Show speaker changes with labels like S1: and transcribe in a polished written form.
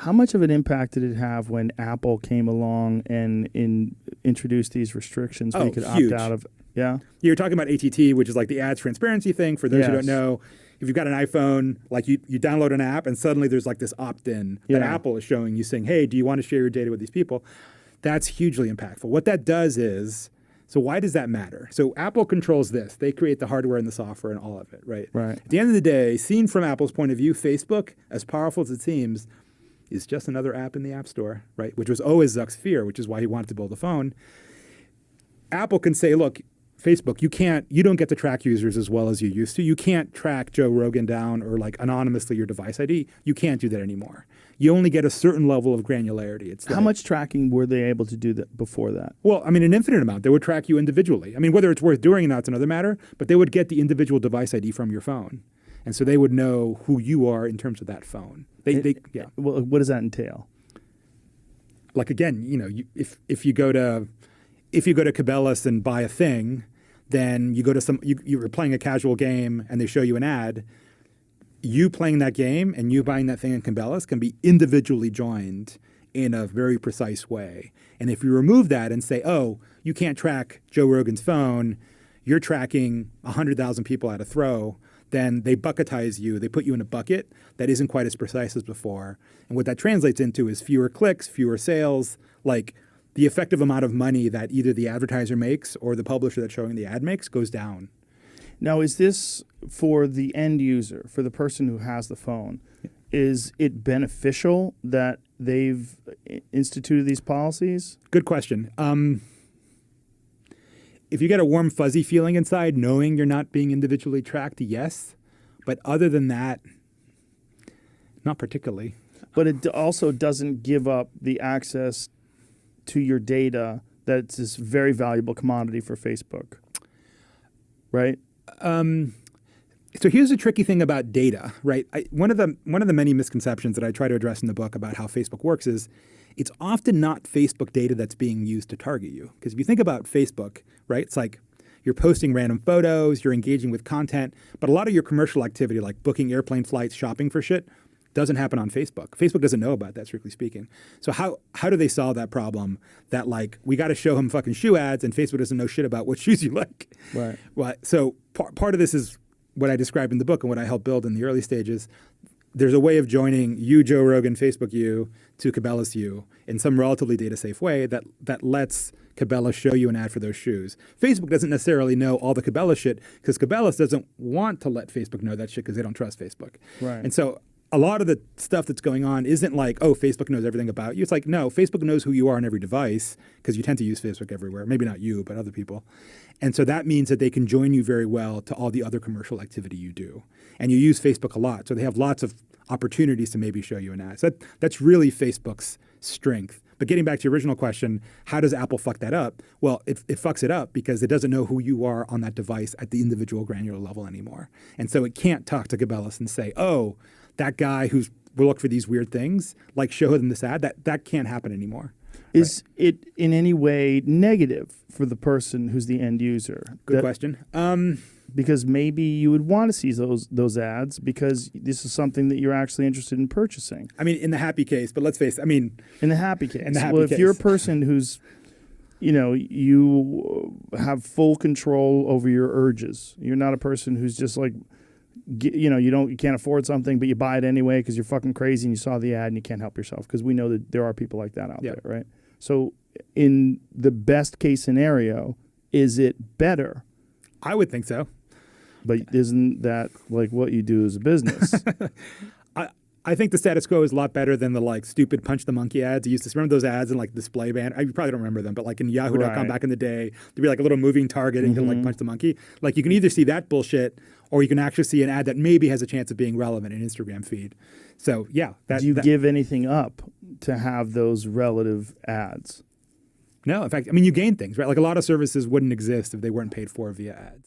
S1: How much of an impact did it have when Apple came along and introduced these restrictions where you could
S2: huge.
S1: opt out of? Yeah.
S2: You're talking about ATT, which is like the ads transparency thing. For those who don't
S1: Yes.
S2: know, if you've got an iPhone, like you download an app and suddenly there's like this opt-in that
S1: Yeah.
S2: Apple is showing you saying, hey, do you want to share your data with these people? That's hugely impactful. What that does is, so why does that matter? So Apple controls this. They create the hardware and the software and all of it, right?
S1: Right.
S2: At the end of the day, seen from Apple's point of view, Facebook, as powerful as it seems, is just another app in the App Store, right? Which was always Zuck's fear, which is why he wanted to build a phone. Apple can say, look, Facebook, you don't get to track users as well as you used to. You can't track Joe Rogan down or like anonymously your device ID. You can't do that anymore. You only get a certain level of granularity. It's
S1: How much tracking were they able to do that before that?
S2: Well, I mean, an infinite amount. They would track you individually. I mean, whether it's worth doing or not is another matter, but they would get the individual device ID from your phone. And so they would know who you are in terms of that phone. Yeah.
S1: Well, what does that entail?
S2: Like, again, if you go to Cabela's and buy a thing, then you go to you were playing a casual game and they show you an ad. You playing that game and you buying that thing in Cabela's can be individually joined in a very precise way. And if you remove that and say, oh, you can't track Joe Rogan's phone, you're tracking 100,000 people at a throw, then they bucketize you. They put you in a bucket that isn't quite as precise as before. And what that translates into is fewer clicks, fewer sales, like the effective amount of money that either the advertiser makes or the publisher that's showing the ad makes goes down.
S1: Now, is this for the end user, for the person who has the phone? Is it beneficial that they've instituted these policies?
S2: Good question. If you get a warm, fuzzy feeling inside, knowing you're not being individually tracked, yes. But other than that, not particularly.
S1: But it also doesn't give up the access to your data that's this very valuable commodity for Facebook, right?
S2: So here's the tricky thing about data, right? One of the many misconceptions that I try to address in the book about how Facebook works is it's often not Facebook data that's being used to target you. Because if you think about Facebook, right, it's like you're posting random photos, you're engaging with content, but a lot of your commercial activity, like booking airplane flights, shopping for shit, doesn't happen on Facebook. Facebook doesn't know about that, strictly speaking. So how do they solve that problem that, like, we got to show him fucking shoe ads and Facebook doesn't know shit about what shoes you like?
S1: Right.
S2: Well, so part of this is what I described in the book and what I helped build in the early stages. There's a way of joining you, Joe Rogan, Facebook you, to Cabela's you in some relatively data-safe way that lets Cabela's show you an ad for those shoes. Facebook doesn't necessarily know all the Cabela's shit because Cabela's doesn't want to let Facebook know that shit because they don't trust Facebook.
S1: Right.
S2: And so a lot of the stuff that's going on isn't like, oh, Facebook knows everything about you. It's like, no, Facebook knows who you are on every device because you tend to use Facebook everywhere. Maybe not you, but other people. And so that means that they can join you very well to all the other commercial activity you do. And you use Facebook a lot. So they have lots of opportunities to maybe show you an ad. So that's really Facebook's strength. But getting back to your original question, how does Apple fuck that up? Well, it fucks it up because it doesn't know who you are on that device at the individual granular level anymore. And so it can't talk to Cabela's and say, oh, that guy who's will look for these weird things, like show them this ad. That can't happen anymore.
S1: Is it in any way negative for the person who's the end user?
S2: Good question.
S1: Because maybe you would want to see those ads because this is something that you're actually interested in purchasing.
S2: I mean, in the happy case, but let's face it. I mean,
S1: in the happy case.
S2: If
S1: you're a person who's, you have full control over your urges. You're not a person who's just like, you can't afford something, but you buy it anyway because you're fucking crazy and you saw the ad and you can't help yourself because we know that there are people like that out there, right? So in the best case scenario, is it better?
S2: I would think so.
S1: But isn't that like what you do as a business?
S2: I think the status quo is a lot better than the like stupid punch the monkey ads. You used to remember those ads in like display band. You probably don't remember them, but like in Yahoo.com back in the day, there'd be like a little moving target and you could like punch the monkey. Like you can either see that bullshit or you can actually see an ad that maybe has a chance of being relevant in Instagram feed. So yeah.
S1: Do you give anything up to have those relative ads?
S2: No, in fact, I mean, you gain things, right? Like a lot of services wouldn't exist if they weren't paid for via ads.